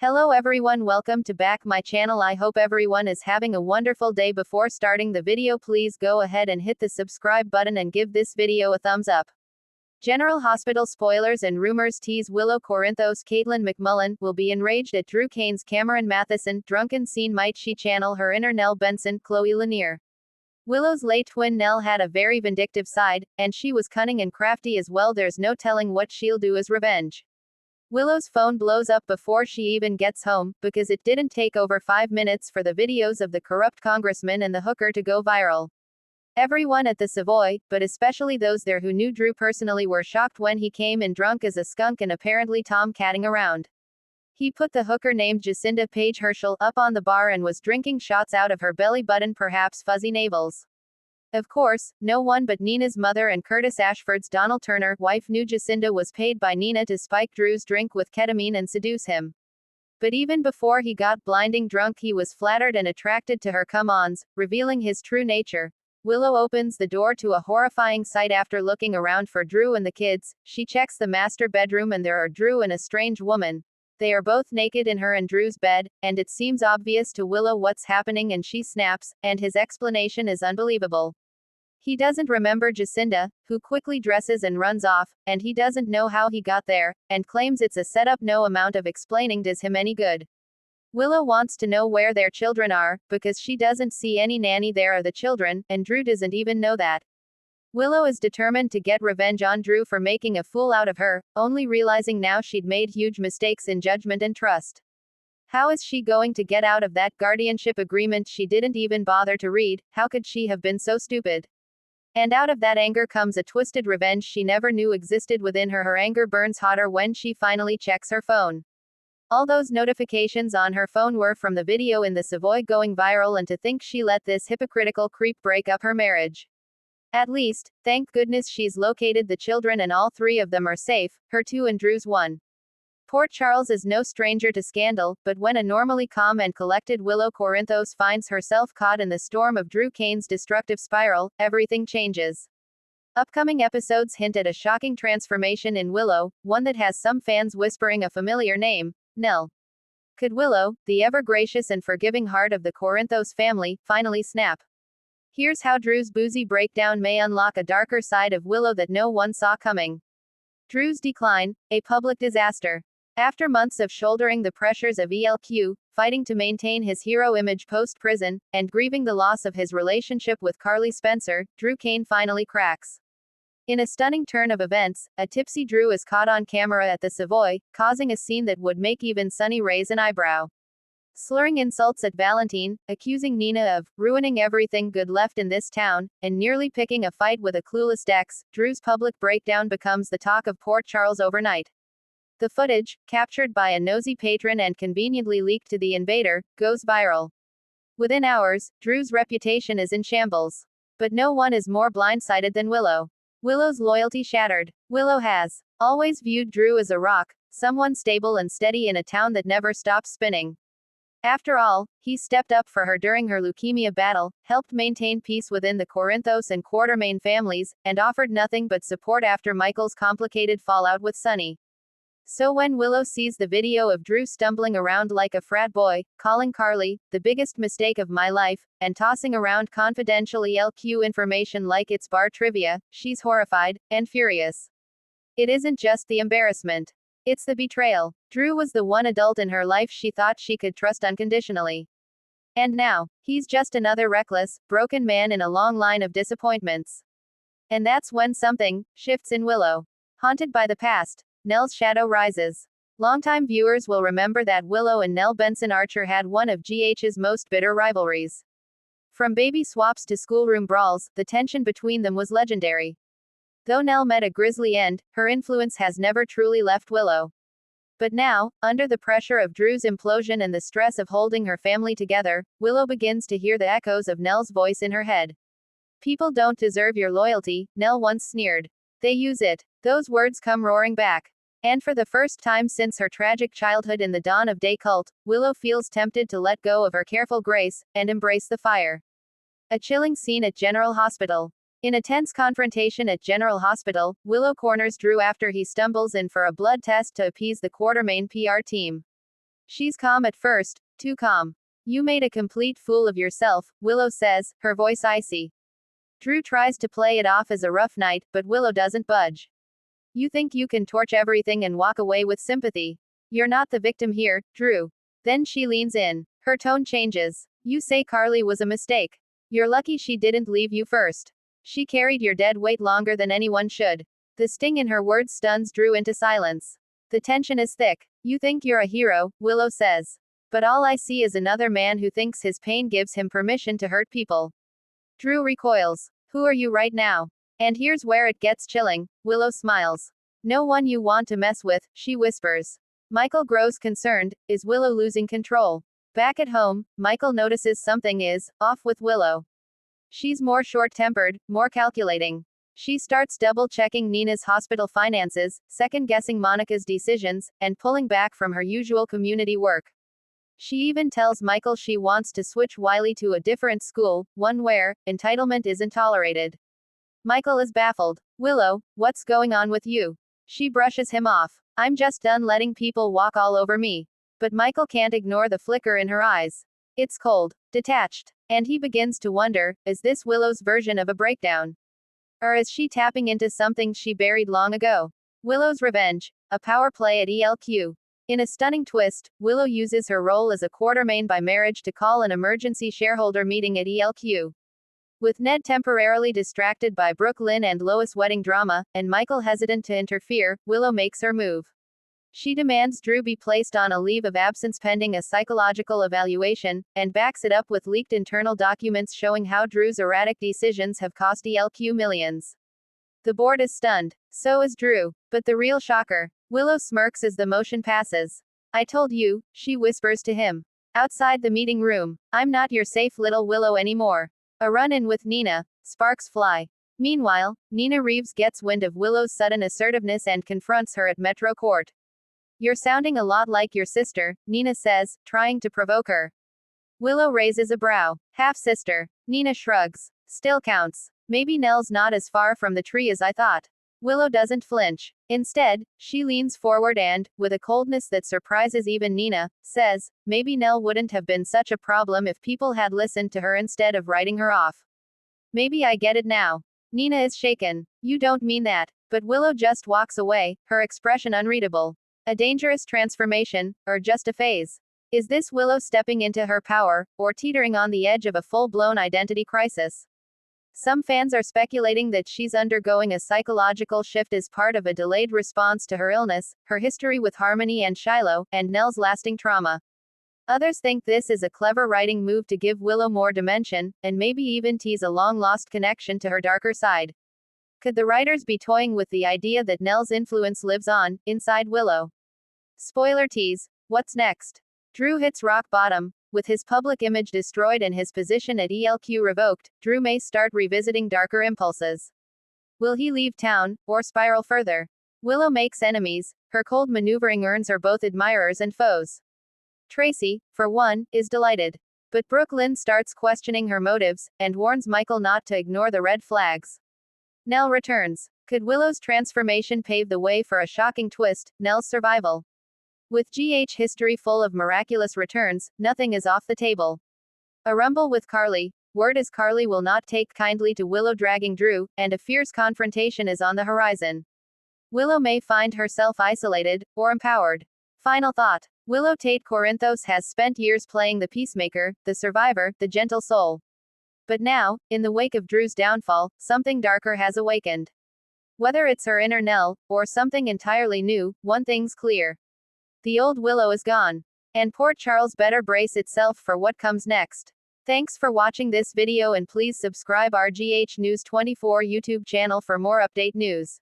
Hello everyone, welcome to back my channel. I hope everyone is having a wonderful day. Before starting the video, please go ahead and hit the subscribe button and give this video a thumbs up. General Hospital spoilers and rumors tease Willow Corinthos. Caitlin McMullen will be enraged at Drew Cain's Cameron Matheson drunken scene. Might she channel her inner Nell Benson? Chloe Lanier. Willow's late twin Nell had a very vindictive side, and she was cunning and crafty as well. There's no telling what she'll do as revenge. Willow's phone blows up before she even gets home, because it didn't take over 5 minutes for the videos of the corrupt congressman and the hooker to go viral. Everyone at the Savoy, but especially those there who knew Drew personally, were shocked when he came in drunk as a skunk and apparently tom-catting around. He put the hooker named Jacinda Page Herschel up on the bar and was drinking shots out of her belly button, perhaps fuzzy navels. Of course, no one but Nina's mother and Curtis Ashford's Donald Turner wife knew Jacinda was paid by Nina to spike Drew's drink with ketamine and seduce him. But even before he got blinding drunk, he was flattered and attracted to her come-ons, revealing his true nature. Willow opens the door to a horrifying sight. After looking around for Drew and the kids, she checks the master bedroom and there are Drew and a strange woman. They are both naked in her and Drew's bed, and it seems obvious to Willow what's happening, and she snaps, and his explanation is unbelievable. He doesn't remember Jacinda, who quickly dresses and runs off, and he doesn't know how he got there, and claims it's a setup. No amount of explaining does him any good. Willow wants to know where their children are, because she doesn't see any nanny there or the children, and Drew doesn't even know that. Willow is determined to get revenge on Drew for making a fool out of her, only realizing now she'd made huge mistakes in judgment and trust. How is she going to get out of that guardianship agreement she didn't even bother to read? How could she have been so stupid? And out of that anger comes a twisted revenge she never knew existed within her. Her anger burns hotter when she finally checks her phone. All those notifications on her phone were from the video in the Savoy going viral, and to think she let this hypocritical creep break up her marriage. At least, thank goodness, she's located the children and all 3 of them are safe, her 2 and Drew's 1. Port Charles is no stranger to scandal, but when a normally calm and collected Willow Corinthos finds herself caught in the storm of Drew Cain's destructive spiral, everything changes. Upcoming episodes hint at a shocking transformation in Willow, one that has some fans whispering a familiar name, Nell. Could Willow, the ever-gracious and forgiving heart of the Corinthos family, finally snap? Here's how Drew's boozy breakdown may unlock a darker side of Willow that no one saw coming. Drew's decline, a public disaster. After months of shouldering the pressures of ELQ, fighting to maintain his hero image post-prison, and grieving the loss of his relationship with Carly Spencer, Drew Cain finally cracks. In a stunning turn of events, a tipsy Drew is caught on camera at the Savoy, causing a scene that would make even Sunny raise an eyebrow. Slurring insults at Valentine, accusing Nina of ruining everything good left in this town, and nearly picking a fight with a clueless Dex, Drew's public breakdown becomes the talk of Port Charles overnight. The footage, captured by a nosy patron and conveniently leaked to the invader, goes viral. Within hours, Drew's reputation is in shambles. But no one is more blindsided than Willow. Willow's loyalty shattered. Willow has always viewed Drew as a rock, someone stable and steady in a town that never stops spinning. After all, he stepped up for her during her leukemia battle, helped maintain peace within the Corinthos and Quartermain families, and offered nothing but support after Michael's complicated fallout with Sunny. So when Willow sees the video of Drew stumbling around like a frat boy, calling Carly the biggest mistake of my life, and tossing around confidential ELQ information like it's bar trivia, she's horrified and furious. It isn't just the embarrassment. It's the betrayal. Drew was the one adult in her life she thought she could trust unconditionally. And now, he's just another reckless, broken man in a long line of disappointments. And that's when something shifts in Willow. Haunted by the past, Nell's shadow rises. Longtime viewers will remember that Willow and Nell Benson Archer had one of GH's most bitter rivalries. From baby swaps to schoolroom brawls, the tension between them was legendary. Though Nell met a grisly end, her influence has never truly left Willow. But now, under the pressure of Drew's implosion and the stress of holding her family together, Willow begins to hear the echoes of Nell's voice in her head. "People don't deserve your loyalty," Nell once sneered. "They use it." Those words come roaring back. And for the first time since her tragic childhood in the dawn of day cult, Willow feels tempted to let go of her careful grace, and embrace the fire. A chilling scene at General Hospital. In a tense confrontation at General Hospital, Willow corners Drew after he stumbles in for a blood test to appease the Quartermain PR team. She's calm at first, too calm. You made a complete fool of yourself, Willow says, her voice icy. Drew tries to play it off as a rough night, but Willow doesn't budge. You think you can torch everything and walk away with sympathy. You're not the victim here, Drew. Then she leans in. Her tone changes. You say Carly was a mistake. You're lucky she didn't leave you first. She carried your dead weight longer than anyone should. The sting in her words stuns Drew into silence. The tension is thick. You think you're a hero, Willow says. But all I see is another man who thinks his pain gives him permission to hurt people. Drew recoils. Who are you right now? And here's where it gets chilling. Willow smiles. No one you want to mess with, she whispers. Michael grows concerned. Is Willow losing control? Back at home, Michael notices something is off with Willow. She's more short-tempered, more calculating. She starts double-checking Nina's hospital finances, second-guessing Monica's decisions, and pulling back from her usual community work. She even tells Michael she wants to switch Wiley to a different school, one where entitlement isn't tolerated. Michael is baffled. Willow, what's going on with you? She brushes him off. I'm just done letting people walk all over me. But Michael can't ignore the flicker in her eyes. It's cold, detached, and he begins to wonder, is this Willow's version of a breakdown? Or is she tapping into something she buried long ago? Willow's revenge, a power play at ELQ. In a stunning twist, Willow uses her role as a quartermain by marriage to call an emergency shareholder meeting at ELQ. With Ned temporarily distracted by Brooklyn and Lois' wedding drama, and Michael hesitant to interfere, Willow makes her move. She demands Drew be placed on a leave of absence pending a psychological evaluation, and backs it up with leaked internal documents showing how Drew's erratic decisions have cost ELQ millions. The board is stunned. So is Drew. But the real shocker. Willow smirks as the motion passes. I told you, she whispers to him. Outside the meeting room, I'm not your safe little Willow anymore. A run-in with Nina. Sparks fly. Meanwhile, Nina Reeves gets wind of Willow's sudden assertiveness and confronts her at Metro Court. You're sounding a lot like your sister, Nina says, trying to provoke her. Willow raises a brow. Half-sister. Nina shrugs. Still counts. Maybe Nell's not as far from the tree as I thought. Willow doesn't flinch. Instead, she leans forward and, with a coldness that surprises even Nina, says, maybe Nell wouldn't have been such a problem if people had listened to her instead of writing her off. Maybe I get it now. Nina is shaken. You don't mean that. But Willow just walks away, her expression unreadable. A dangerous transformation, or just a phase? Is this Willow stepping into her power, or teetering on the edge of a full-blown identity crisis? Some fans are speculating that she's undergoing a psychological shift as part of a delayed response to her illness, her history with Harmony and Shiloh, and Nell's lasting trauma. Others think this is a clever writing move to give Willow more dimension, and maybe even tease a long-lost connection to her darker side. Could the writers be toying with the idea that Nell's influence lives on, inside Willow? Spoiler tease. What's next? Drew hits rock bottom. With his public image destroyed and his position at ELQ revoked, Drew may start revisiting darker impulses. Will he leave town, or spiral further? Willow makes enemies. Her cold maneuvering earns her both admirers and foes. Tracy, for one, is delighted. But Brooklyn starts questioning her motives, and warns Michael not to ignore the red flags. Nell returns. Could Willow's transformation pave the way for a shocking twist, Nell's survival? With GH history full of miraculous returns, nothing is off the table. A rumble with Carly. Word is Carly will not take kindly to Willow dragging Drew, and a fierce confrontation is on the horizon. Willow may find herself isolated, or empowered. Final thought. Willow Tate Corinthos has spent years playing the peacemaker, the survivor, the gentle soul. But now, in the wake of Drew's downfall, something darker has awakened. Whether it's her inner Nell, or something entirely new, one thing's clear. The old Willow is gone. And Port Charles better brace itself for what comes next. Thanks for watching this video and please subscribe our GH News 24 YouTube channel for more update news.